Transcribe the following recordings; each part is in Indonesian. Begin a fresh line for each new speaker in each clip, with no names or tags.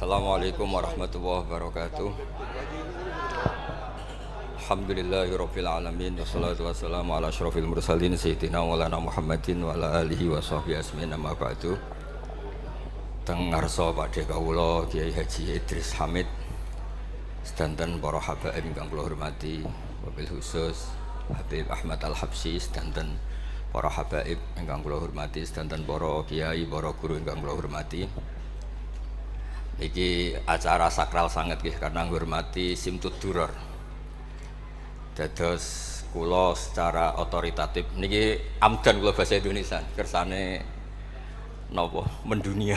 Assalamualaikum warahmatullahi wabarakatuh. Alhamdulillahirabbil alamin wassalatu wassalamu ala asyrofil mursalin sayyidina maulana Muhammadin wa ala alihi wa sahbihi asmin amma ba'du. Teng ngarsa Pakde kawula Kiai Haji Idris Hamid sedanten para habaib ingkang kula hormati, wabil khusus Habib Ahmad Al-Habsyi sedanten para habaib ingkang kula hormati, sedanten para kiai, para guru ingkang kula hormati. Iki acara sakral sangat nggih karena menghormati Simtud Duror. Dados kula secara otoritatif niki amdan kula bahasa Indonesia kersane napa mendunia.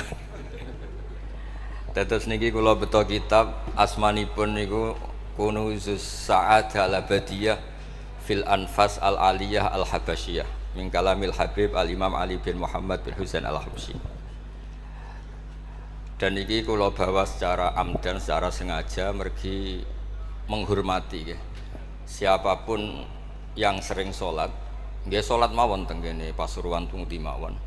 Dados niki kula beto kitab asmanipun niku Kunuzus Sa'adah Al-Abadiyah fil Anfas Al-Aliyah Al-Habasyiyah min kalamil Habib Al-Imam Ali bin Muhammad bin Husain Al-Habsyi. Dan ini kula bawa secara amdan, secara sengaja mergi menghormati ya. Siapapun yang sering sholat, nggih sholat mawon teng kene Pasuruan Tungti mawon.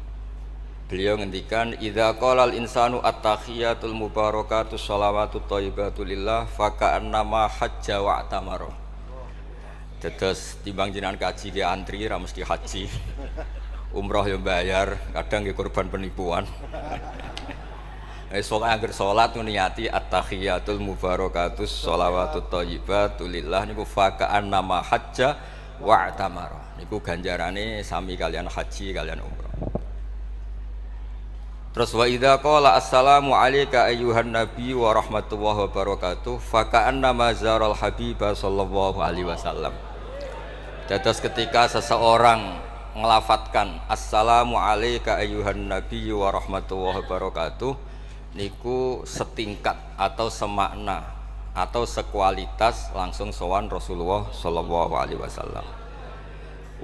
Beliau ngendikan idza qala al insanu at-tahiyatul mubarakatus shalawatut thayyibatu lillah fa ka'annama hajja wa tamara. Dados timbang jenengan kaji ki antri ra mesti haji. Umroh yo bayar, kadang nggih korban penipuan. Esok akhir sholat niati at-tahiyatul mubarakatus sholawatut thayyibatu lillah niku faka'an nama hajja wa tamara niku ganjarane sami kalian haji kalian umrah. Terus wa idza qala assalamu alayka ayyuhan nabi wa rahmatullahi wa barakatuh faka'an nama zaral habibah sallallahu alaihi wasallam. Dados ketika seseorang ngelafatkan assalamu alayka ayyuhan nabi wa rahmatullahi wa barakatuh niku setingkat atau semakna atau sekualitas langsung sowan Rasulullah sallallahu alaihi wasallam.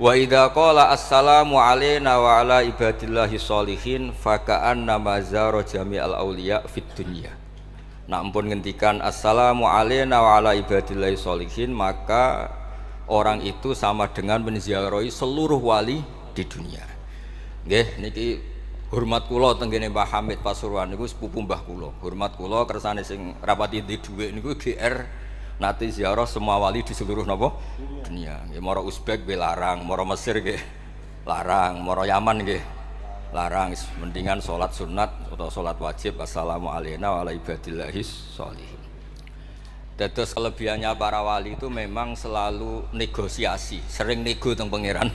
Wa idza qala assalamu alaina wa ala ibadillahi sholihin fa ka'anna mazara jami'al auliya fid dunya. Nak ampun ngendikan assalamu alaina wa ala ibadillahi sholihin maka orang itu sama dengan menziarahi seluruh wali di dunia. Nggih niki hormat kula tenggene Mbah Hamid Pasuruan niku sepupu mbah kula. Hormat kula kersane sing rapati di dhuwit niku GR nate ziarah semua wali di seluruh napa dunia. Nggih mara Uzbek nggih larang, mara Mesir nggih larang, mara Yaman nggih larang. Mendingan salat sunat atau salat wajib assalamu alayna wa ala ibadillahis sholihin. Dados kelebihannya para wali itu memang selalu negosiasi, sering nego teng pangeran.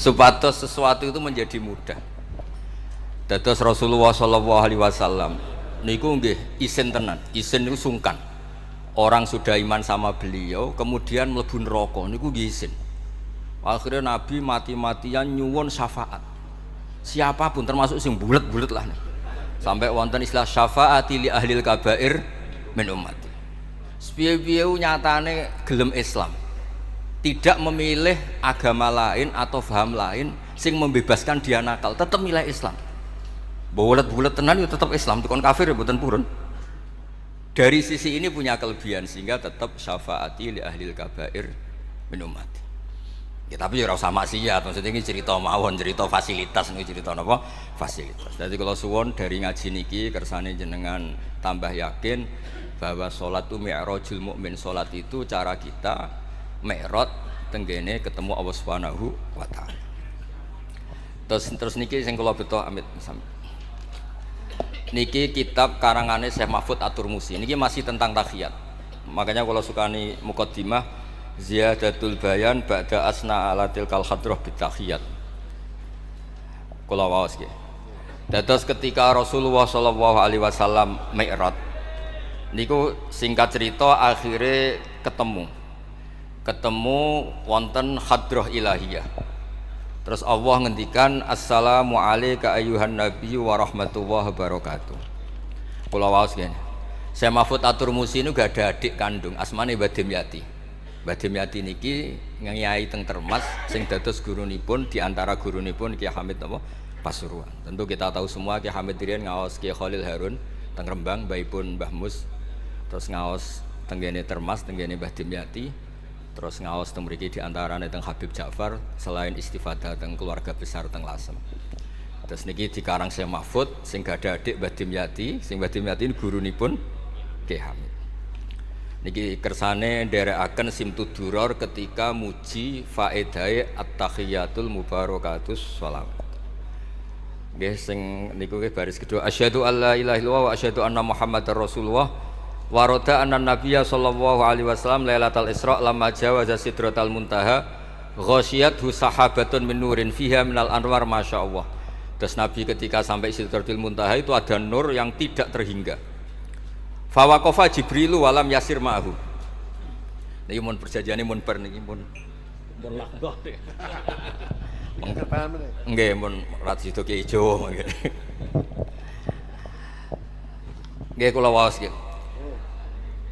Supados sesuatu itu menjadi mudah. Dados Rasulullah sallallahu alaihi wasallam niku nggih isin tenan, isin niku sungkan. Orang sudah iman sama beliau kemudian mlebu neraka niku nggih isin. Akhirnya Nabi mati-matian nyuwun syafaat. Siapapun termasuk sing bulet-bulet lah. Sampai wonten istilah syafaati li ahlil kabair min ummati. Piye-piye nyatane gelem Islam. Tidak memilih agama lain atau paham lain sing membebaskan dia nakal, tetap milih Islam. Bulet-bulet tenan itu tetap Islam, tukon kafir ya buatan purun. Dari sisi ini punya kelebihan sehingga tetap syafaati li ahlil kabair min ummati. Ya tapi ya ora usah maksiat, maksudnya ini cerita mawon, cerita fasilitas ini cerita apa? Fasilitas. Jadi kalau suwon dari ngaji niki kersane jenengan tambah yakin bahwa sholat itu mi'rajul mukmin. Sholat itu cara kita mi'raj tenggene ketemu Allah Subhanahu wa taala. Terus niki sing kula beto amit sampe niki kitab karangane Syekh Mahfud At-Turmusi. Niki masih tentang tahiyat. Makanya kalau sukani muqaddimah ziyadatul bayan ba'da asna ala tilkal hadrah bitahiyat. Kula waos nggih. Dados ketika Rasulullah sallallahu alaihi wasallam mi'raj niku singkat cerita akhirnya ketemu wonten hadrah ilahiyah. Terus Allah ngendikan assalamu alayka ayyuhan nabiyyu wa rahmatullahi wabarakatuh. Kula waos ngene. Syekh Mahfud At-Turmusi niku gak ada adik kandung asmane Mbah Dimyati. Mbah Dimyati niki ngiyai teng Termas sing dados gurunipun di antara gurunipun Ki Hamid napa Pasuruan. Tentu kita tahu semua Ki Hamid riyen ngaos Ki Khalil Harun teng Rembang, mbaipun Mbah Mus. Terus ngaos tenggene Termas tenggene Mbah Dimyati. Terus ngaos teng mriki di antarane teng Habib Ja'far selain istifadah teng keluarga besar teng Lasem. Terus niki dikarang Syekh Mahfud sing gadah adik Mbah Dimyati, sing Mbah Dimyati gurunipun Ki Hamid. Niki kersane nderekaken Simtud Duror ketika muji faedahe at-tahiyatul mubarakatus shalawat. Nggih sing niku baris kedua asyhadu alla ilaha illallah wa asyhadu anna muhammadar rasulullah wa rada anna nabiyya sallallahu alaihi wasallam lailatul isra lamma jawaza sidratal muntaha ghasyiyathu sahabatun min nurin fiha minal anwar masyaallah. Terus Nabi ketika sampai sidratul muntaha itu ada nur yang tidak terhingga. Fawaqafa Jibrilu walam yasir ma'ahu. Niki mun perjanjiane mun bar niki mun lakbah. Nggih mun rat sido ki ijo nggih. Nggih kula waos nggih.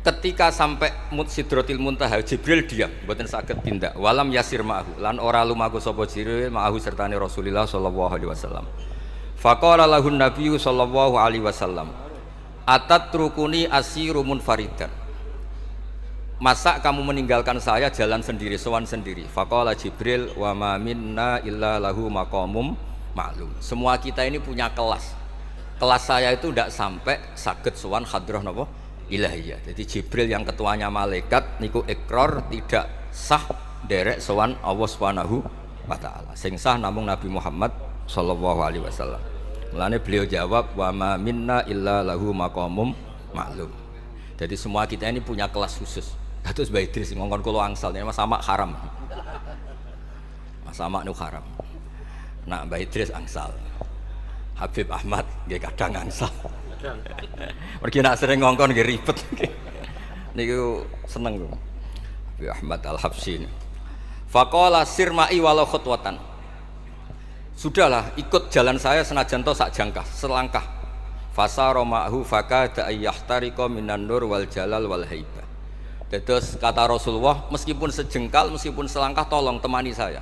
Ketika sampai Sidratil Muntaha Jibril diam, mboten saged tindak. Walam yasir ma'ahu lan ora lumaku sapa Jibril ma'ahu sertane Rasulullah sallallahu alaihi wasallam. Faqala lahun nabiyyu sallallahu alaihi wasallam, "Atatrukuni asiru munfaridan." Masa kamu meninggalkan saya jalan sendiri, sowan sendiri? Faqala Jibril, "Wa ma minna illa lahu maqamum ma'lum." Semua kita ini punya kelas. Kelas saya itu tidak sampai saged sowan hadrah napa? Ilahiyah. Jadi Jibril yang ketuanya malaikat niku ikrar tidak sah derek sowan Allah Subhanahu wa taala. Sing sah namung Nabi Muhammad sallallahu alaihi wasallam. Mulane beliau jawab wa ma minna illa lahu maqamum ma'lum. Jadi semua kita ini punya kelas khusus. Dados Mbah Idris ngongkon kula angsal Mas Samak haram. Mas Samak niku haram. Nak Mbah Idris angsal. Habib Ahmad nggih kadang angsal. Mergi nak sering ngongkon nggih ribet. Niku seneng kok. Habib Ahmad Al-Habsyi. Faqala sirma'i walau khutwatan. Sudahlah, ikut jalan saya senajan to sak jangkah, selangkah. Fasara ma'hu fakada ayyahtariqa minan nur wal jalal wal haibah. Terus kata Rasulullah, meskipun sejengkal, meskipun selangkah tolong temani saya.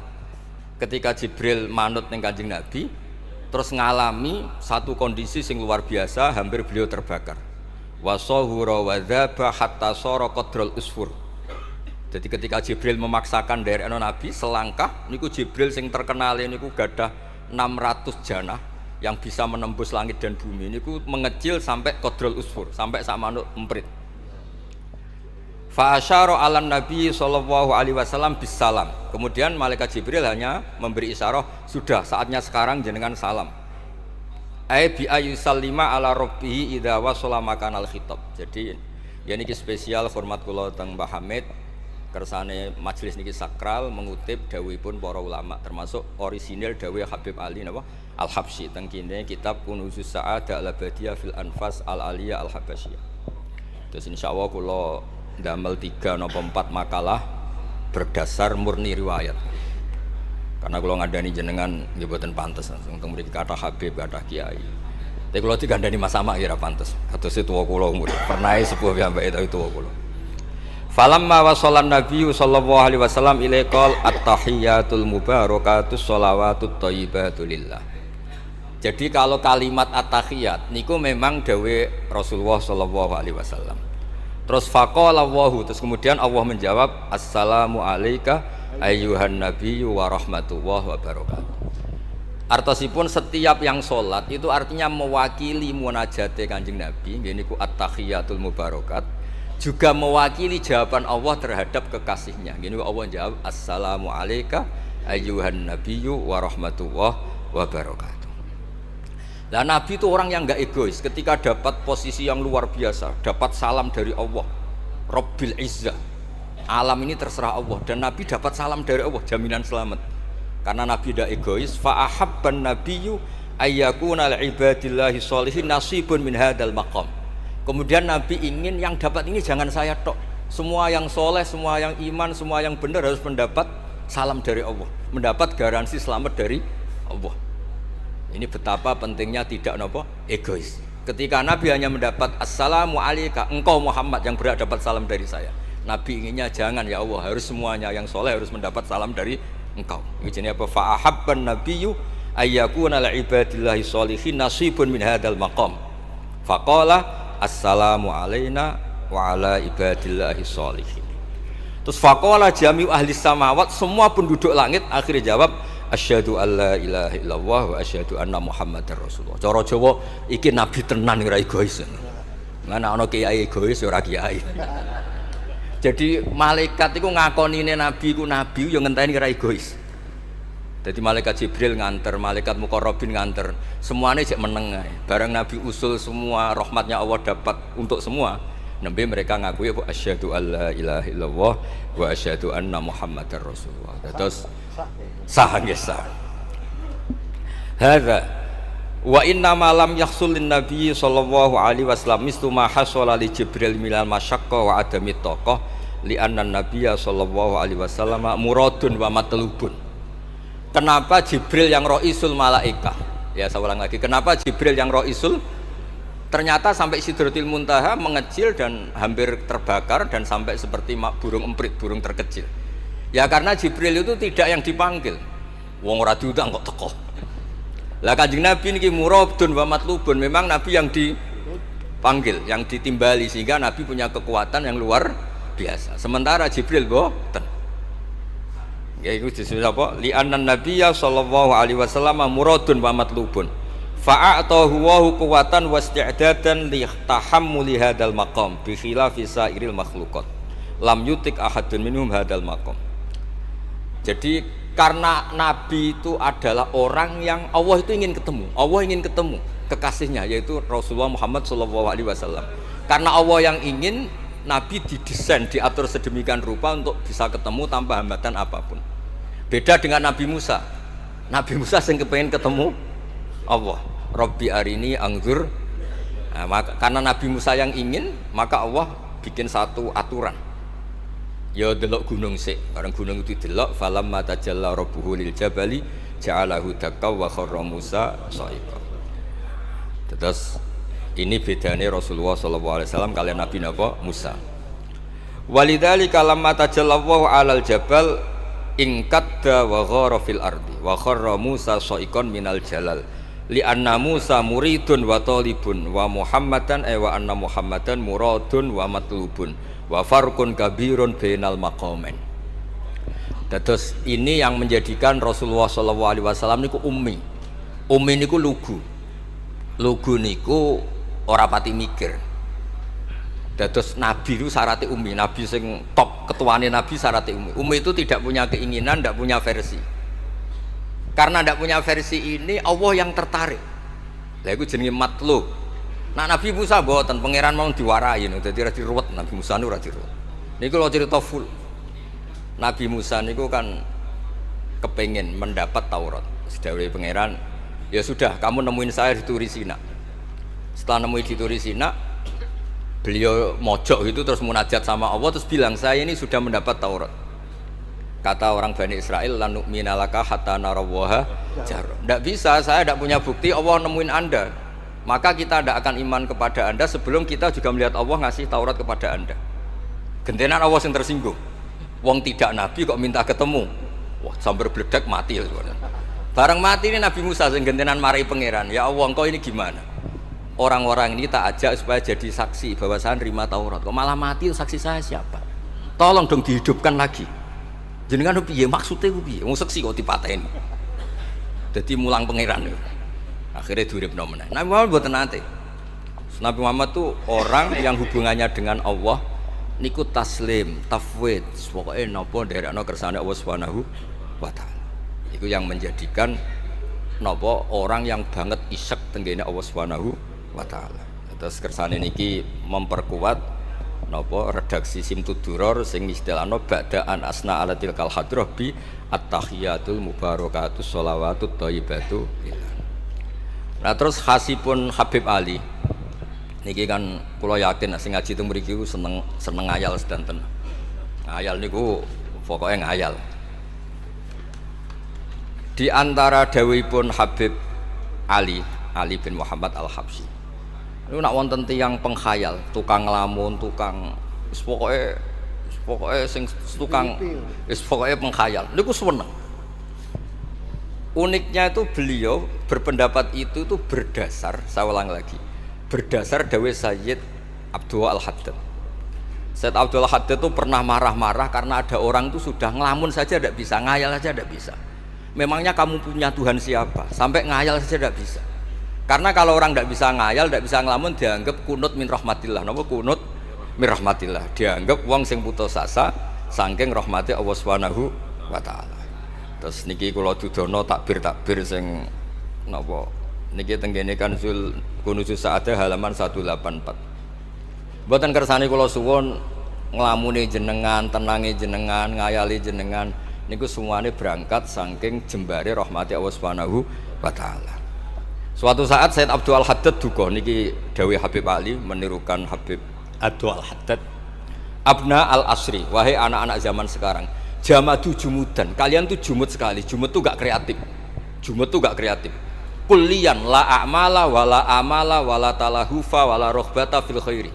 Ketika Jibril manut ning Kanjeng Nabi, terus ngalami satu kondisi sing luar biasa, hampir beliau terbakar. Wasahura wadzaba hatta sara qadrul usfur. Jadi ketika Jibril memaksakan dari Nabi selangkah, niku Jibril sing terkenal niku gadah 600 janah yang bisa menembus langit dan bumi. Niku mengecil sampai qadrul usfur, sampai sak manuk emprit. Fa asyara 'alan Nabi sallallahu alaihi wasallam bisalam. Kemudian malaikat Jibril hanya memberi isyarah, sudah saatnya sekarang jenengan salam. Ai bi ayyusallima ala rabbih idza wasala makanal khitab. Jadi ya niki spesial hormat kula teng Mbah Hamid. Kersane majelis niki sakral mengutip dawuhipun para ulama termasuk orisinil dawuh Habib Ali napa Al-Habsyi teng kene kitab Kunuzus Sa'adah Al-Abadiyah fil Anfas Al-Aliyah Al-Habasyiyah. Terus insyaallah kula damel 3 napa 4 makalah berdasar murni riwayat. Karena kalau ngandani jenengan nggih boten pantes langsung teng mriki kathah Habib kathah kiai. Tapi kalau digandani Mas Samak ya ora pantes. Kados tuwa kula umur. Pernah sepuh piyambake tapi tuwa kula. Falamma wasallan nabiyyu sallallahu alaihi wasallam ilaikal at-tahiyatul mubarakatus shalawatut thayyibatu lillah. Jadi kalau kalimat at-tahiyat niku memang dawuh Rasulullah sallallahu alaihi wasallam. Terus faqala Allahu, terus kemudian Allah menjawab assalamu alayka ayyuhan nabiyyu wa rahmatullahi wa barakatuh. Artosipun setiap yang sholat itu artinya mewakili munajate Kanjeng Nabi, niku at-tahiyatul mubarakat, juga mewakili jawaban Allah terhadap kekasihnya. Gini Allah jawab assalamu alayka ayyuhan nabiyyu wa rahmatullahi wa barakatuh. Nah, Nabi itu orang yang enggak egois. Ketika dapat posisi yang luar biasa, dapat salam dari Allah, Rabbil Izzah, alam ini terserah Allah, dan Nabi dapat salam dari Allah, jaminan selamat. Karena Nabi tidak egois. Fa ahabban nabiyyu ayyakuna li ibadillahi sholihin nasibun min hadzal maqam. Kemudian Nabi ingin yang dapat ini jangan saya tok. Semua yang soleh, semua yang iman, semua yang benar harus mendapat salam dari Allah, mendapat garansi selamat dari Allah. Ini betapa pentingnya tidak nopo egois. Ketika Nabi hanya mendapat assalamu alayka, engkau Muhammad yang berhak dapat salam dari saya. Nabi inginnya jangan ya Allah, harus semuanya yang soleh harus mendapat salam dari engkau. Ini apa? Fa ahabban nabiyyu ayyakuna li ibadillahi sholihin nasibun min hadzal maqam. Faqala assalamu alayna wa ala ibadillahi sholihin. Terus faqala jami'u ahli samawat, semua penduduk langit akhirnya jawab asyhadu alla ilaha illallah wa asyhadu anna muhammadar rasulullah. Cara Jawa iki nabi tenan ora egois. Mana ana kiai egois ora kiai. Jadi malaikat iku ngakonine nabi iku nabi yo ngenteni ora egois. Jadi malaikat Jibril nganter, malaikat Muqarrabin nganter, semuanya jek meneng ae. Bareng nabi usul semua rahmatnya Allah dapat untuk semua. Nabi mereka ngaku ya asyhadu alla ilaha illallah wa asyhadu anna muhammadar rasulullah. Terus sah nggih sah. Hadza wa inna ma lam yahsul lin nabi sallallahu alaihi wasallam mislu ma hasala li Jibril minal masyaqqa wa adami taqah li anna nabiyya sallallahu alaihi wasallam muradun wa matlubun. Kenapa Jibril yang roisul malaikah? Ya saya ulang lagi. Kenapa Jibril yang roisul? Ternyata sampai Sidratil Muntaha mengecil dan hampir terbakar dan sampai seperti burung emprit, burung terkecil. Ya karena Jibril itu tidak yang dipanggil. Wong ora diundang kok teko. Lah Kanjeng Nabi niki muradun wa matlubun, memang Nabi yang dipanggil, yang ditimbali sehingga Nabi punya kekuatan yang luar biasa. Sementara Jibril boten. Ya iku disebut apa? Li annan nabiyya sallallahu alaihi wasallam muradun wa matlubun. Fa'atahu wa quwwatan wasti'dadan li tahammuli hadzal maqam bi khilafi sairil makhluqat. Lam yutik ahadun minhum hadzal maqam. Jadi karena Nabi itu adalah orang yang Allah itu ingin ketemu. Allah ingin ketemu kekasihnya yaitu Rasulullah Muhammad sallallahu alaihi wasallam. Karena Allah yang ingin, Nabi didesain, diatur sedemikian rupa untuk bisa ketemu tanpa hambatan apapun. Beda dengan Nabi Musa. Nabi Musa yang kepengen ketemu Allah. Rabbi arini angzur. Nah, karena Nabi Musa yang ingin, maka Allah bikin satu aturan. Ya delok gunung sik, bareng gunung itu delok falamma tajalla rabbuhu lil jabali ja'alahu dakka wa kharra Musa sha'iqa. Terus ini bedanya Rasulullah sallallahu alaihi wasallam kalian Nabi napa Musa. Walidzalika lamma tajallallahu 'alal jabal ingkadda wa ghara fil ardi wa kharra Musa sha'iqan minal jalal. Li anna Musa muridun wa talibun wa Muhammadan wa anna Muhammadan muradun wa matlubun wa farqun kabirun bainal maqamain. Terus ini yang menjadikan Rasulullah sallallahu alaihi wasallam niku ummi. Ummi niku lugu. Lugu niku ora pati mikir. Terus Nabi itu syaratnya ummi. Nabi sing top ketuane Nabi syaratnya ummi. Ummi itu tidak punya keinginan, tidak punya versi. Karena tidak punya versi ini, Allah yang tertarik. Lah itu jenenge matlub. Nah Nabi Musa mboten pangeran mau diwarai, dadi ora diruwet Nabi Musa niku ora diruwet. Niku lho cerita full. Nabi Musa niku kan kepengin mendapat Taurat. Sedawuhe pangeran, ya sudah kamu nemuin saya di Turi Sina. Setelah nemuin di Turi Sina, beliau mojok itu terus munajat sama Allah terus bilang saya ini sudah mendapat Taurat. Kata orang Bani Israel, la nu'mina laka hatta narawaha jahra. Tidak bisa, saya tidak punya bukti Allah nemuin Anda. Maka kita tidak akan iman kepada Anda sebelum kita juga melihat Allah ngasih Taurat kepada Anda. Gentenan Allah yang tersinggung. Wong tidak Nabi kok minta ketemu. Wah, sambar beledak mati ya. Barang mati ini Nabi Musa yang gentenan marahi pangeran. Ya Allah, engkau ini gimana? Orang-orang ini tak ajak supaya jadi saksi bahwa saya nerima Taurat. Kok malah mati, saksi saya siapa? Tolong dong dihidupkan lagi. Jenengan piye maksudnya piye? Wong seksi kok dipateni. Dadi mulang pangeran. Akhirnya diuripno meneh. Nabi Muhammad mboten nate. Nabi Muhammad tuh orang yang hubungannya dengan Allah niku taslim, tafwid, pokoke napa nderekno kersane Allah Subhanahu wa taala. Iku yang menjadikan napa orang yang banget isek tenggene Allah Subhanahu wa taala. Terus kersane niki memperkuat napa redaksi Simtud Duror sing istilahno ba'daan asna ala tilkal hadrah bi at-tahiyatul mubarakatus sholawatut thayyibatu. Nah terus khasipun Habib Ali niki kan kula yakin sing ngaji teng mriki ku seneng ngayal sedanten. Ngayal niku pokoke ngayal. Di antara dawuhipun Habib Ali bin Muhammad Al-Habsyi. Itu nak wonten tiyang pengkhayal, tukang lamun, tukang pokoknya sing tukang pokoknya pengkhayal. Niku seneng. Uniknya itu beliau berpendapat itu berdasar, saya ulang lagi, berdasar dawuh Sayyid Abdul Al-Haddad. Sayyid Abdul Al-Haddad itu pernah marah-marah karena ada orang itu sudah ngelamun saja tidak bisa, ngayal saja tidak bisa. Memangnya kamu punya Tuhan siapa? Sampai ngayal saja tidak bisa. Karena kalau orang tidak bisa ngayal, tidak bisa ngelamun, dianggap kunut min rahmatillah. Napa kunut min rahmatillah? Dianggap wong sing putus asa saking rahmati Allah Subhanahu wa taala. Terus niki kula dudono takbir sing napa niki tenggene Kanzul Kunuzul Sa'adah halaman 184. Mboten kersane kula suwun nglamune jenengan, tenange jenengan, ngayali jenengan niku semuanya berangkat saking jembare rahmati Allah Subhanahu wa taala. Suatu saat Said Abdul Al-Haddad duka niki dawuh Habib Ali menirukan Habib Abdul Al-Haddad. Abna al-asri, wahai anak-anak zaman sekarang, jamadu jumudan, kalian tuh jumud sekali. Jumud tuh gak kreatif. Jumud tuh gak kreatif. Kullian la a'mala wala amala wala talahufa wala rohbata fil khairi.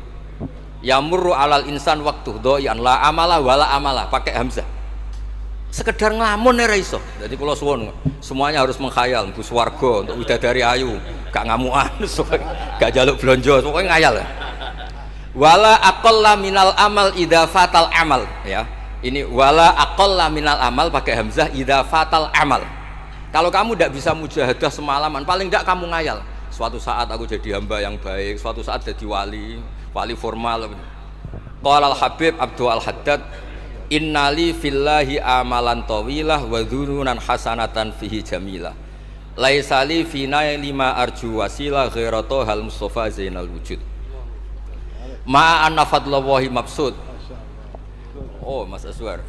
Yamurru alal insan waktu doyan la amala wala amala pakai hamzah. Sekedar ngelamun ora iso. Jadi kula suwun semuanya harus mengkhayal mlebu swarga untuk widadari ayu, gak ngamukan, gak jaluk blonjo, pokoknya ngayal. Wala aqalla minal amal idza fatal amal, ya. Ini wala aqalla minal amal pakai hamzah idza fatal amal. Kalau kamu tidak bisa mujahadah semalaman, paling tidak kamu ngayal. Suatu saat aku jadi hamba yang baik, suatu saat jadi wali formal. Qala al-Habib Abdul Al-Haddad, innali fillahi amalan tawilah wa dhununan hasanatan fihi jamilah. Laisali fina lima arju wasilah ghairatu hal Mustafa Zainal Wujud. Ma anna fadlallahi mabsud. Oh, Mas Aswar.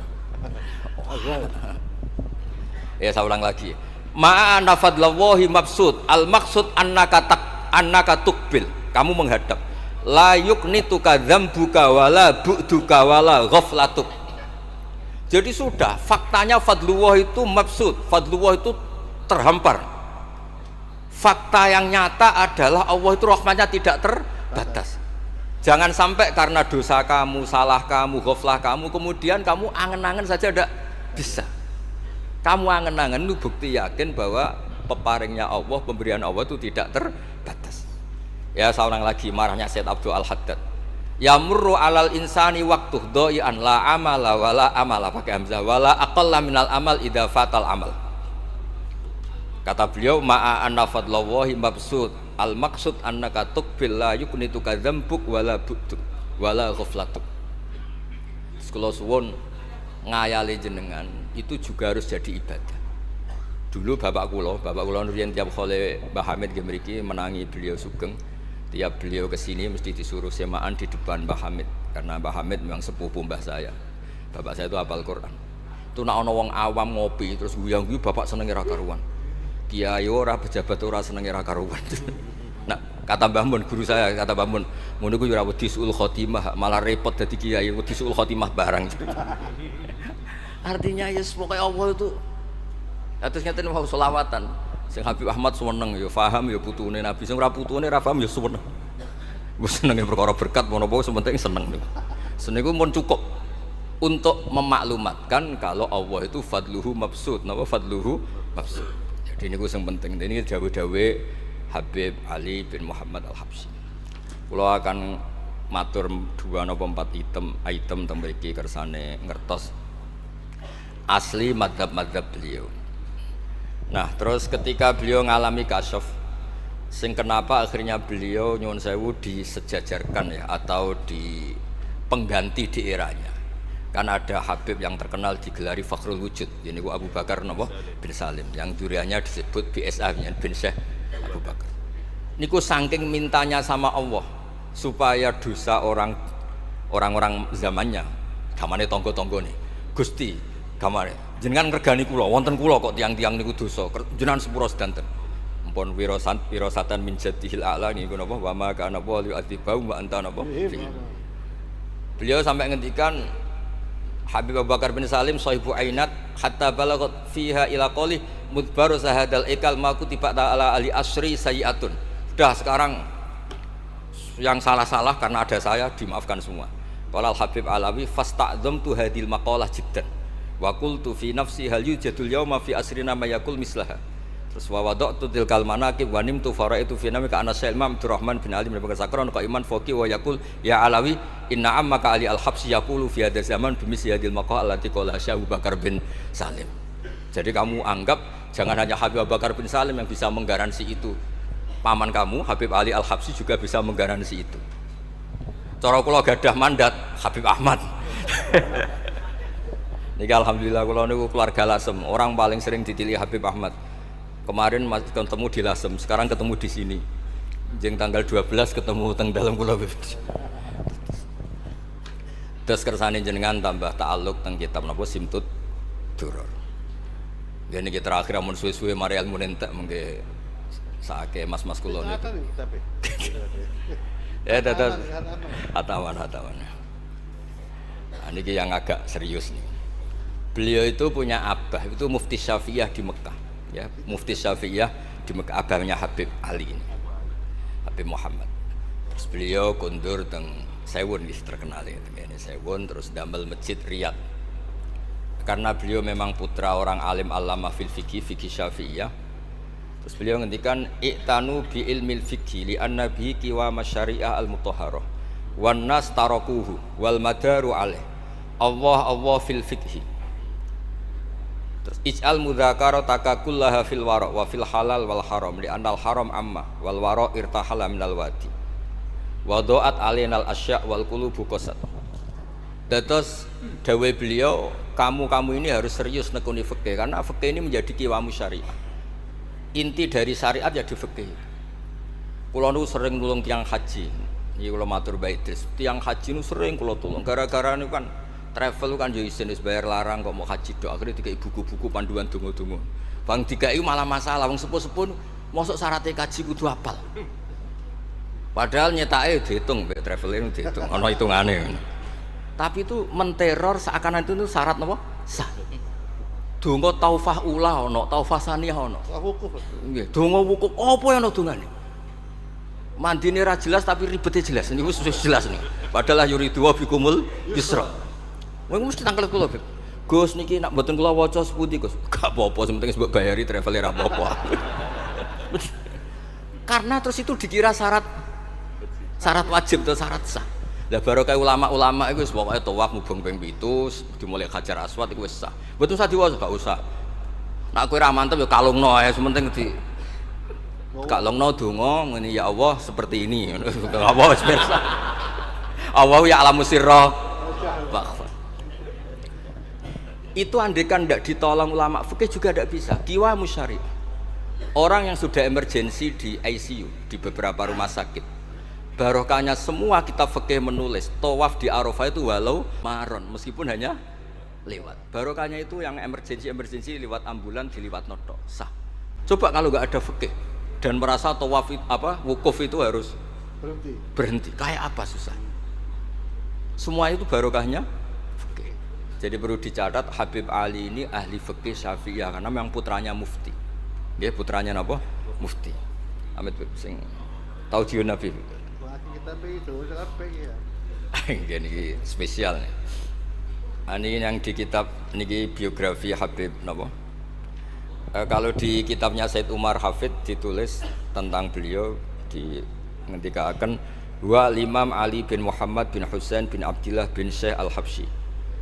Ya, saya ulang lagi. Ma anna fadlallahi mabsud. Al maksud annaka tukbil. Kamu menghadap. La yuknituka dzambuka wala bu'duka wala ghaflatuk. Jadi sudah, faktanya fadlullah itu mabsud, fadlullah itu terhampar. Fakta yang nyata adalah Allah itu rahmatnya tidak terbatas. Jangan sampai karena dosa kamu, salah kamu, ghaflah kamu, kemudian kamu angen-angen saja tidak bisa. Kamu angen-angen itu bukti yakin bahwa peparingnya Allah, pemberian Allah itu tidak terbatas. Ya, saya ulang lagi marahnya Said Abdul Al-Haddad. Yamurru alal insani waktu doyan la amala wala amala pakai hamzah wala aqalla minal amal idza fatal amal. Kata beliau ma'a anna fadlallahi mabsud al maksud annaka tuqbil la yuknitu kadzambuk wala bu'duk wala ghaflatuk. Sekolah suwun ngayali jenengan itu juga harus jadi ibadah. Dulu bapak kula riyen tiap kali Mbah Hamid nggih mriki menangi beliau sugeng. Tiap beliau kesini mesti disuruh semaan di depan Mbah Hamid karena Mbah Hamid memang sepupu mbah saya. Bapak saya itu hafal Quran. Itu nak ana wong awam ngopi terus guyang-guyu bapak senenge ra karuan. Kiai ora pejabat ora senenge ra karuan. Nah, kata Mbah Mun guru saya, kata Mbah Mun, ngono ku yo ora wedi suul khotimah, malah repot dadi kiai wedi suul khotimah barang. Artinya ya pokoke Allah itu atus ngeten mau selawatan. Sing Habib Ahmad seneng ya paham ya putune Nabi, sing ora putune ra paham ya seneng. Wis senenge perkara berkat menapa sementing seneng niku. Seneng iku mun cukup untuk memaklumatkan kalau Allah itu fadluhu mabsud. Napa fadluhu mabsud. Jadi niku sing penting. Ini dawuh-dawuh Habib Ali bin Muhammad Al-Habsyi. Kula akan matur 2 napa 4 item teng mriki kersane ngertos asli madzhab-madzhab beliau. Nah, terus ketika beliau ngalami kasyaf, sing kenapa akhirnya beliau nyuwun sewu disejajarkan ya atau di pengganti di eranya. Karena ada Habib yang terkenal digelari Fakhrul Wujud, yaitu Abu Bakar bin Salim, yang duriannya disebut BSA bin Syekh Abu Bakar. Niku saking mintanya sama Allah supaya dosa orang-orang zamannya, gamane tonggo-tonggo nih, Gusti, gamane jenengan ngregani kula wonten kula kok tiang-tiang niku dosa jenengan sepura sedanten mpun wirasatan min jaddihil a'la niku napa wa ma kana wali atibau wa anta napa. Beliau sampai ngendikan Habib Abu Bakar bin Salim sahibu ainat hatta balagat fiha ila qali mudbaru sahadal ikal ma kutiba ta'ala ali asri sayiatun. Sudah sekarang yang salah-salah karena ada saya dimaafkan semua. Qala al Habib Alawi fasta'dzamtu hadil maqalah jiddan wa qultu fi nafsi hal yujadul yauma fi asrina ma yaqul mislaha. Terus wa wada'tu tilkal manaqib wa nimtu faraitu fi namika ana Syekh Imam Abdurrahman bin Ali bin Bakar Sakron qa iman faqih wa yaqul ya Alawi inna ammaka Ali al-Habsyi yaqulu fi hadzal zaman bimisli hadil maqal allati qala Syekh Abu Bakar bin Salim. Jadi kamu anggap Jangan hanya Habib Abu Bakar bin Salim yang bisa menggaransi itu. Paman kamu Habib Ali Al-Habsyi juga bisa menggaransi itu. Cara kula gadah mandat Habib Ahmad. Niki alhamdulillah kula niku keluarga Lasem, orang paling sering dipilih Habib Ahmad. Kemarin masih ketemu di Lasem, sekarang ketemu di sini. Jeng tanggal 12 ketemu teng dalam kula. Terus kersane jenengan tambah ta'alluq teng kitab napa Simtud Duror. Gene iki terakhir amun suwe-suwe mari ilmu entek mengke sake mas-mas kula niku. Ya dados hatawan. Nah, niki yang agak serius nih. Beliau itu punya abah, itu Mufti Syafi'iyah di Mekah, ya, Mufti Syafi'iyah di Mekah, abahnya Habib Ali ini, Habib Muhammad. Terus beliau kundur teng Sewun, terkenal ini Sewun, terus damel masjid Riyadh. Karena beliau memang putra orang alim alama fil fikih Syafi'iyah. Terus beliau ngendikan iktanu bi ilmil fikih li anna bihi qiwam syariah al mutahharah wan nas tarakuhu wal madaru alaih. Allah fil fikhi. Terus ij'al mudzakarata kullaha fil wara' wa fil halal wal haram li anal haram amma wal wara' irtahala minal wadi wa do'at alainal asya' wal qulubu qasad. Terus dawuh beliau, kamu ini harus serius nekuni fikih karena fikih ini menjadi kiwamu syariah. Inti dari syariat ya di fikih. Kula nu sering nulung tiyang haji. Iki kula matur bae tiyang haji nu sering kula tulung gara-gara niku kan travel kan yo isin wis bayar larang kok mau haji tok akhirnya dikai buku-buku panduan donga-donga. Bang dikai malah masalah wong sepuh-sepuh mosok syaratnya kaji kudu hafal. Padahal nyetake diitung mbek traveling diitung ana hitungane. Tapi itu menteror seakan itu syarat napa? Sah. Donga taufah ula ana, taufah saniyah ana. Wukuf. Nggih, donga wukuf apa yang ana dongane? Mandine ra jelas tapi ribete jelas. Niku wis jelas nih. Padahal yuridu wa bikumul yusra. Wong mesti tangkel kula, Beb. Gus niki nak mboten kula waca sepundi, Gus? Gak apa-apa, sementing mbok bayari travel ra apa-apa. Karena terus itu dikira syarat wajib atau syarat sah. Lah barokah ulama-ulama iku wis pokoke tawaf mubeng ping 7 dimulai Hajar Aswad iku wis sah. Mboten usah diwaca, gak usah. Nek kowe ra mantep ya kalungno ae, sementing di kalungno donga ngene ya Allah seperti ini. Apa wis pirsa. Allah ya alamu sirra. Itu andekan tidak ditolong ulama fikih juga tidak bisa. Kiwa musyari. Orang yang sudah emergensi di ICU di beberapa rumah sakit, barokahnya semua kitab fikih menulis tawaf di Arafah itu walau maron meskipun hanya lewat. Barokahnya itu yang emergensi lewat ambulan diliwat noto sah. Coba kalau nggak ada fikih dan merasa tawaf wukuf itu harus berhenti. Kayak apa susah? Semua itu barokahnya. Jadi perlu dicatat Habib Ali ini ahli fikih Syafi'iyah karena memang putranya mufti. Dia putranya apa? Mufti. Amit sing tahu jiun Nabi. Kita itu ya. Ini spesial nih. Ini yang di kitab niki biografi Habib napa? Kalau di kitabnya Said Umar Hafid ditulis tentang beliau di ngendikaken wa Imam Ali bin Muhammad bin Husain bin Abdillah bin Syekh Al-Habsyi.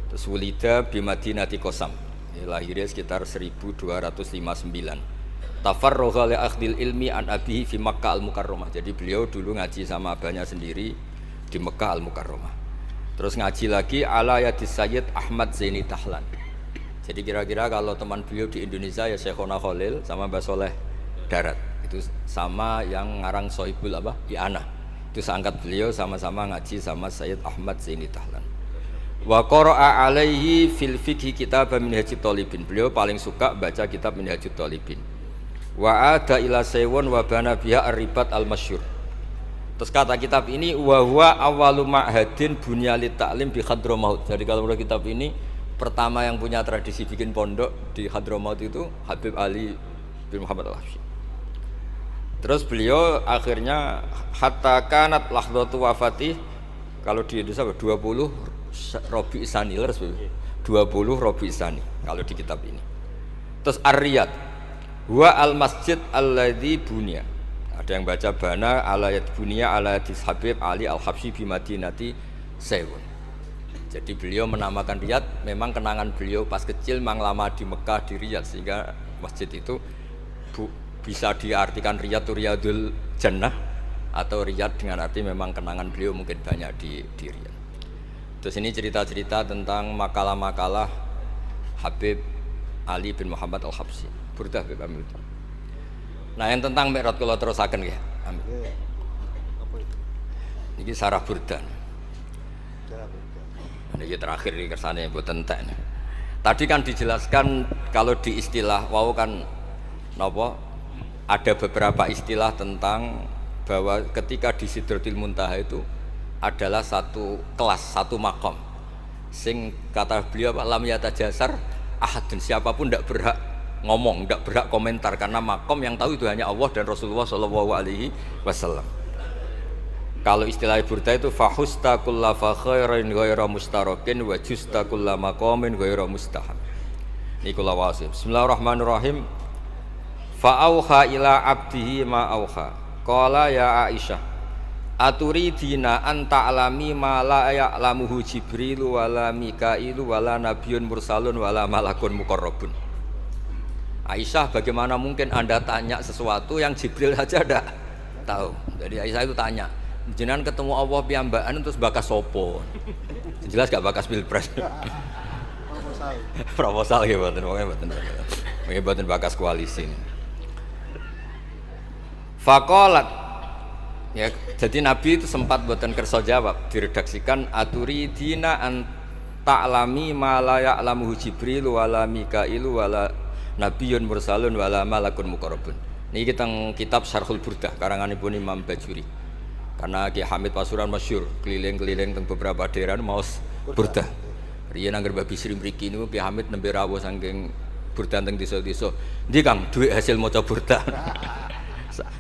Terus wulida bi Madinati Qasam. Lahirnya sekitar 1259. Tafarragha li akhdil ilmi an abihi fi Makkah Al-Mukarramah. Jadi beliau dulu ngaji sama abahnya sendiri di Mekah Al-Mukarramah. Terus ngaji lagi ala yadis Sayyid Ahmad Zaini Dahlan. Jadi kira-kira kalau teman beliau di Indonesia ya Syekhona Khalil sama Mbah Soleh Darat. Itu sama yang ngarang Sohibul I'anah. Itu seangkat beliau sama-sama ngaji sama Sayyid Ahmad Zaini Dahlan. Wa qara'a alaihi fil fiqhi kitab Minhajut Thalibin. Beliau paling suka baca kitab Minhajut Thalibin. Wa ada ila Sewon wa bana biha ar-ribat al-masyhur. Terus kata kitab ini wa huwa awwalu ma'hadin bunya lit ta'lim bi Hadramaut. Jadi kalau menurut kitab ini pertama yang punya tradisi bikin pondok di Hadramaut itu Habib Ali bin Muhammad Al-Habsyi. Terus beliau akhirnya hatta kanat lahdatu wafati kalau di Indonesia 20 Robi Isani, 20 Robi Isani kalau di kitab ini. Terus Ar-Riyad wa al-masjid alladzi bunya. Ada yang baca bana alayat bunya alayat Habib Ali Al-Habsyi bi Madinati Sewun. Jadi beliau menamakan Riyadh memang kenangan beliau pas kecil memang lama di Mekah di Riyadh sehingga masjid itu bisa diartikan riyad itu riyadul jannah atau riyad dengan arti memang kenangan beliau mungkin banyak di Riyadh. Terus ini cerita-cerita tentang makalah-makalah Habib Ali bin Muhammad Al-Habsyi. Burdah Habib Amil. Nah yang tentang Mi'raj kula terusaken nggih. Amin. Ini sarah burdah. Ini terakhir ini kersane mboten entek. Tadi kan dijelaskan kalau di istilah wau kan napa ada beberapa istilah tentang bahwa ketika di Sidratul Muntaha itu adalah satu kelas, satu makom. Sing kata beliau lam yatajasar ahadun, siapapun tidak berhak ngomong, tidak berhak komentar karena makom yang tahu itu hanya Allah dan Rasulullah Shallallahu Alaihi Wasallam. Kalau istilah burda itu fahusta kulla fakhairin ghaira mustarakin wa justa kulla maqamin ghaira mustahab. Nikulah wasif. Bismillahirrahmanirrahim. Fa auha ila abdihi ma auha. Qala ya Aisyah aturidina an ta'lami ma la ya'lamuhu Jibril wala Mikailu wala nabiyyun mursalun wala malakun muqarrabun. Aisyah, bagaimana mungkin Anda tanya sesuatu yang Jibril saja tidak tahu. Jadi Aisyah itu tanya, jenengan ketemu Allah piyambakan terus bakas sopo? Jelas gak bakas pilpres. Proposal ya mboten, mboten bakas koalisi. Faqalat, ya, jadi Nabi itu sempat mboten kersa jawab, diredaksikan aturidina an ta'lami ma la ya'lamuhu Jibril wala Mikailu wala nabiyyun mursalun wala malakun muqarrabun. Niki kita kitab Syarhul Burdah karanganipun Imam Bajuri. Karena Ki Hamid Pasuruan masyhur keliling-keliling teng beberapa daerah maos burdah. Riyen angger Mbah Bisri mriki niku Ki Hamid nembe rawuh saking burdah teng desa-desa. Ndi Kang duit hasil maca burdah.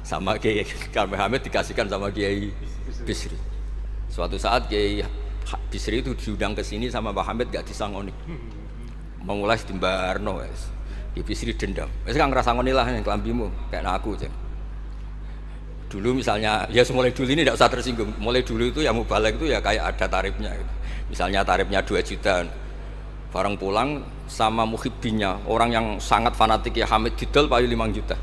Sama Kiai Mbah Hamid dikasihkan sama Kiai Bisri. Suatu saat Kiai Bisri itu diundang ke sini sama Mbah Hamid gak disangoni. Memulai dimbarno wis. Kiai Bisri dendam. Wis Kang ngrasangoni lah kelambimu kayak aku aja. Dulu misalnya, ya mulai dulu ini tidak usah tersinggung. Mulai dulu itu ya mubalek itu ya kayak ada tarifnya gitu. Misalnya tarifnya 2 juta. Barang pulang sama muhibbinya, orang yang sangat fanatik ya Hamid didol payu 5 juta.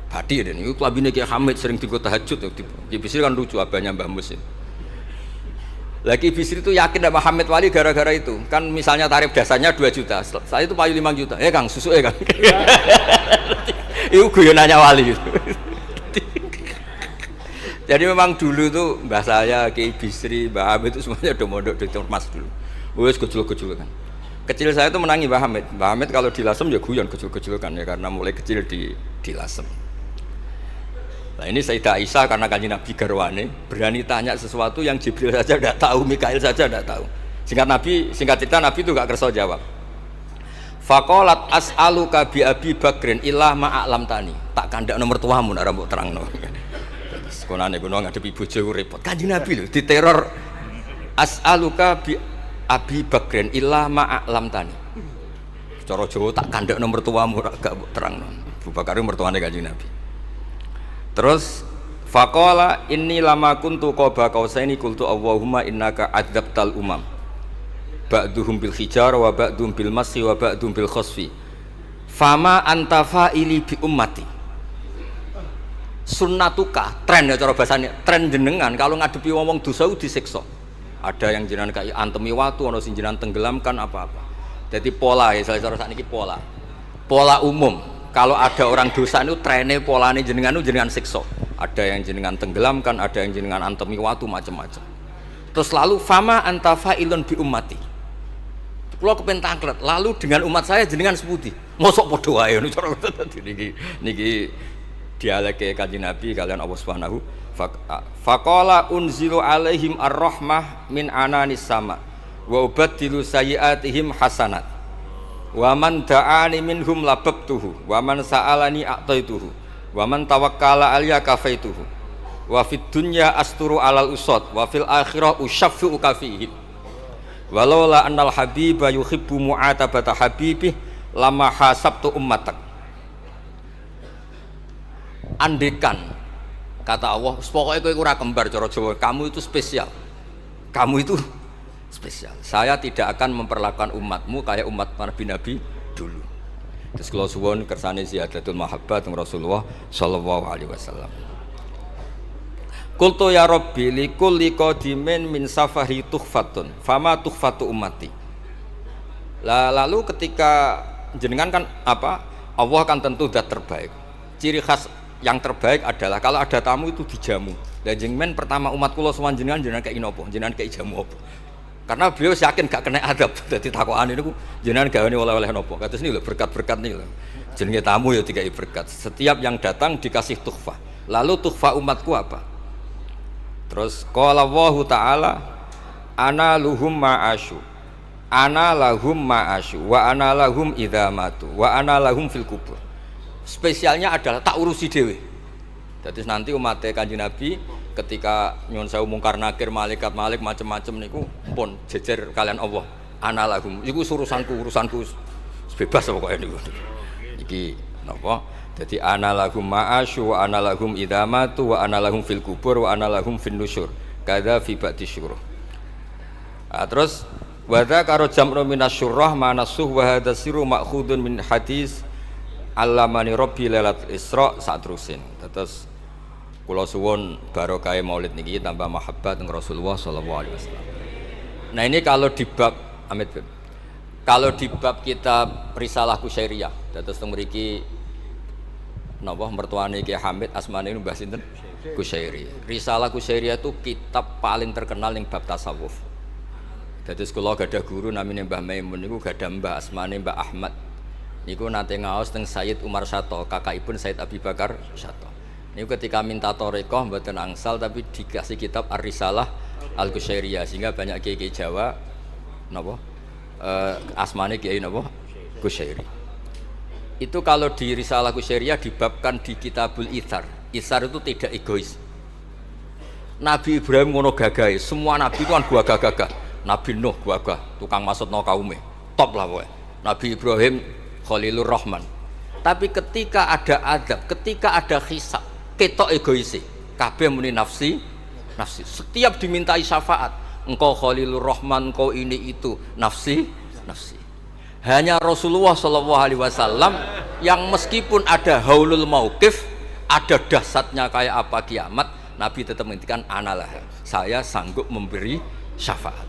Badi dan itu kelabine Kiai Hamid sering digo tahajud. Kiai Bisri kan lucu abahnya Mbah Mus. Lagi Bisri itu yakin sama Hamid Wali gara-gara itu. Kan misalnya tarif dasarnya 2 juta. Saya itu payu 5 juta. Kang, susu Kang. Itu guyonannya Wali gitu. Jadi memang dulu itu mbah saya, Kiai Bisri, Mbah Hamid itu semuanya udah mondok di Mas dulu. Wes kecil-kecil kan. Kecil saya itu menangi Mbah Hamid. Mbah Hamid kalau di Lasem ya guyon kecil-kecil kan ya karena mulai kecil di Lasem. Nah ini Sayyidah Aisyah karena kanjeng Nabi garwane berani tanya sesuatu yang Jibril saja tidak tahu, Mikail saja tidak tahu. Singkat cerita Nabi itu gak kersa jawab. Faqalat as'aluka bi Abi Bakrin illah ma'alam tani. Tak kandak nomor tuamu nek mbok terangno. Sekonane kuno ngadepi bojo repot. Kanjeng Nabi lho diteror as'aluka bi Abi Bakrin illah ma'alam tani. Cara Jawa tak kandak nomor tuamu gak mbok terangno. Abu Bakar mertuane Kanjeng Nabi. Terus faqala inni lama kuntu qaba qausaini qultu Allahumma innaka adzabtal umam ba'duhum bil hijar wa ba'dhum bil masyi wa ba'dhum bil khasfi fama anta fa'ili bi ummati. Sunnatuka, tren ya cara bahasanya, tren jenengan kalau ngadepi wong dosa disiksa. Ada yang jenengan kayak antemi watu, ana sing jenengan tenggelamkan apa-apa. Jadi pola ya cara sakniki pola umum. Kalau ada orang dosa itu trennya polanya jenengan itu jenengan siksa. Ada yang jenengan tenggelamkan, ada yang jenengan antemi watu macam-macam. Terus lalu fama anta fa'ilun bi ummati. Kula kepen tanglet, lalu dengan umat saya jenengan seputi. Mosok padha wae ngono cara niki dialeke Kanjeng Nabi kalian Allah Subhanahu faqala unzilu alaihim ar-rahmah min ananis sama wa ubaddilu sayyi'atihim hasanat. Wa man da'ani minhum lababtuhu wa man sa'alani a'taituhu wa man tawakkala alayya kafaituhu wa fid dunya asturu alal usad wa fil akhirah usyaffi'u kafihim walaula annal habiba yuhibbu mu'atabata habibih lama hasabtu ummatak. Andekan kata Allah pokoknya kowe ora kembar cara Jawa, kamu itu spesial, kamu itu spesial. Saya tidak akan memperlakukan umatmu kayak umat Nabi-Nabi dulu. Terus kula suwun kersane ziyadatul mahabbah teng Rasulullah sallallahu alaihi wasallam. Qultu ya Rabbi likulli qadimin min safari tuhfatun fama tuhfatu ummati. Lalu ketika jenengan kan apa? Allah kan tentu zat terbaik. Ciri khas yang terbaik adalah kalau ada tamu itu dijamu. Lah jenengan pertama umat kula sowan jenengan kei napa? Jenengan kei jamu apa? Karena beliau yakin gak kena adab. Dadi takokane niku jenengan gawane oleh-oleh napa? Kados niku lho berkat-berkat niku lho. Jenenge tamu ya dikai berkat. Setiap yang datang dikasih tuhfah. Lalu tuhfah umatku apa? Terus qala Allahu taala ana luhum ma'asyu. Ana lahum ma'asyu wa ana lahum idza matu wa ana lahum fil kubur. Spesialnya adalah tak urusi dhewe. Jadi nanti umat Kanjeng Nabi ketika nyuwun sewu mungkar nakir malaikat macam-macam niku pun jejer kalian Allah. Ana lahum iku urusanku bebas pokoke niku. Iki napa? Jadi ana lahum ma'asyu wa ana lahum idza matu wa ana lahum fil kubur wa ana lahum fin nusyur. Kadza fi ba'di syuruh. Terus wa dzakara jam'u minasyurrah manasuh wa hadza sirru ma'khudun min hadis allamani rabbi lailatul isra saatrusin. Terus kula suwun barokah maulid niki tambah mahabbah teng Rasulullah sallallahu alaihi wasallam. Nah ini kalau di bab Amit Beb. Kalau di bab kitab Risalah Kusyairiyah, terus teng mriki napa mertuane Ki Hamid asmane Mbah sinten? Kusyairi. Risalah Kusyairiyah itu kitab paling terkenal ning bab tasawuf. Dadi kula gadah guru namine Mbah Maimun niku gadah Mbah asmane Mbah Ahmad. Niku nate ngaos teng Sayyid Umar Sato, kakakipun Sayyid Abi Bakar Sato. Niku ketika minta thariqah mboten angsal tapi dikasih kitab Ar-Risalah Al-Kusyairiyah sehingga banyak kiai-kiai Jawa napa asmane kiai napa Kusyairi. Itu kalau di Risalah Kusyairiyah dibabkan di Kitabul Itsar. Itsar itu tidak egois. Nabi Ibrahim ngono gagahe, semua nabi itu kan gua gagah. Nabi Nuh gua gagah, tukang maksudno kaume. Top lah pokoke. Nabi Ibrahim Khalilur Rahman. Tapi ketika ada adab, ketika ada hisab, ketok egoisi. Kabeh muni nafsi. Setiap dimintai syafaat, engkau Khalilur Rahman, engkau ini itu, nafsi. Hanya Rasulullah Shallallahu Alaihi Wasallam yang meskipun ada haulul mauqif, ada dahsyatnya kayak apa kiamat, Nabi tetap menghentikan analah. Saya sanggup memberi syafaat.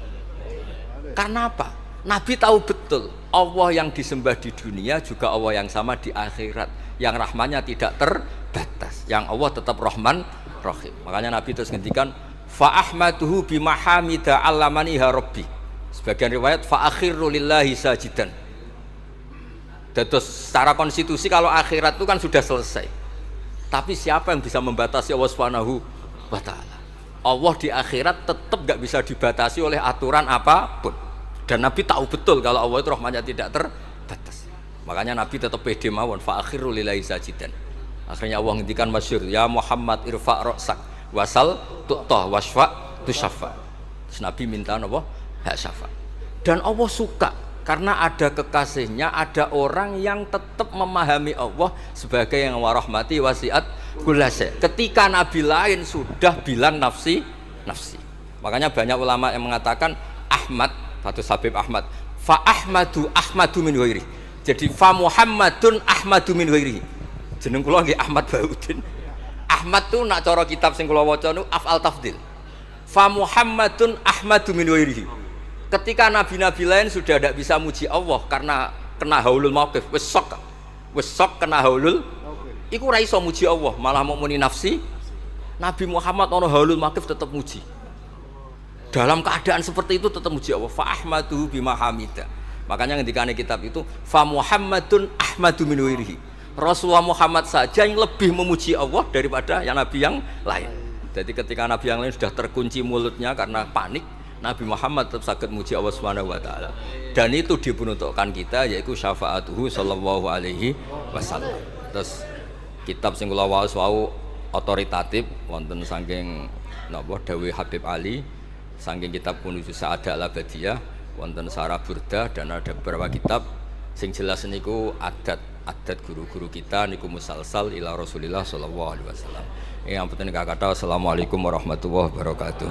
Karena apa? Nabi tahu betul Allah yang disembah di dunia juga Allah yang sama di akhirat, yang rahmannya tidak terbatas, yang Allah tetap Rahman Rahim. Makanya Nabi terus ngendikan fa ahmaduhu bimahamida allamani ya rabbi. Sebagian riwayat fa akhiru lillahi sajidan. Terus secara konstitusi kalau akhirat itu kan sudah selesai. Tapi siapa yang bisa membatasi Allah Subhanahu wa taala? Allah di akhirat tetap gak bisa dibatasi oleh aturan apapun. Dan Nabi tahu betul kalau Allah itu rahmatnya tidak terbatas. Makanya Nabi tetap pede mawon fa akhiru lillahi sajidan. Akhirnya Allah ngendikan masyhur, ya Muhammad irfa' ra'sak wasal tu'tah wasfa' tusaffa. Terus Nabi minta napa? Hak syafaat. Dan Allah suka karena ada kekasihnya, ada orang yang tetap memahami Allah sebagai yang warahmati wasiat kullase. Ketika Nabi lain sudah bilang nafsi. Makanya banyak ulama yang mengatakan Ahmad, Fathus Habib Ahmad, fa Ahmadu min ghairi. Jadi fa Muhammadun Ahmadu min ghairi. Jeneng kula nggih Ahmad Baudin. Ahmad tuh nak cara kitab sing kula waca niku af'al tafdil. Fa Muhammadun Ahmadu min ghairi. Ketika nabi-nabi lain sudah tidak bisa muji Allah karena kena haulul mauqif, wis sok kena haulul, iku ora iso muji Allah, malah mau muni nafsi. Nabi Muhammad ono haulul mauqif tetap muji. Dalam keadaan seperti itu tetap muji Allah. Fa ahmadu bima hamida. Makanya ngendikane kitab itu fa Muhammadun Ahmadu min ghairihi. Rasulullah Muhammad saja yang lebih memuji Allah daripada yang nabi yang lain. Jadi ketika nabi yang lain sudah terkunci mulutnya karena panik, Nabi Muhammad tetap sakit muji Allah Subhanahu wa taala. Dan itu diperuntukkan kita yaitu syafaatuhu sallallahu alaihi wasallam. Terus kitab sing kula waos wau otoritatif wonten saking napa dawuh Habib Ali, saking kitab Kunuzus Sa'adah Al-Abadiyah, wonten Sarah Burdah dan ada beberapa kitab sing jelas niku adat guru-guru kita niku musalsal ila Rasulillah sallallahu alaihi wasallam. Yang penting kata assalamualaikum warahmatullahi wabarakatuh.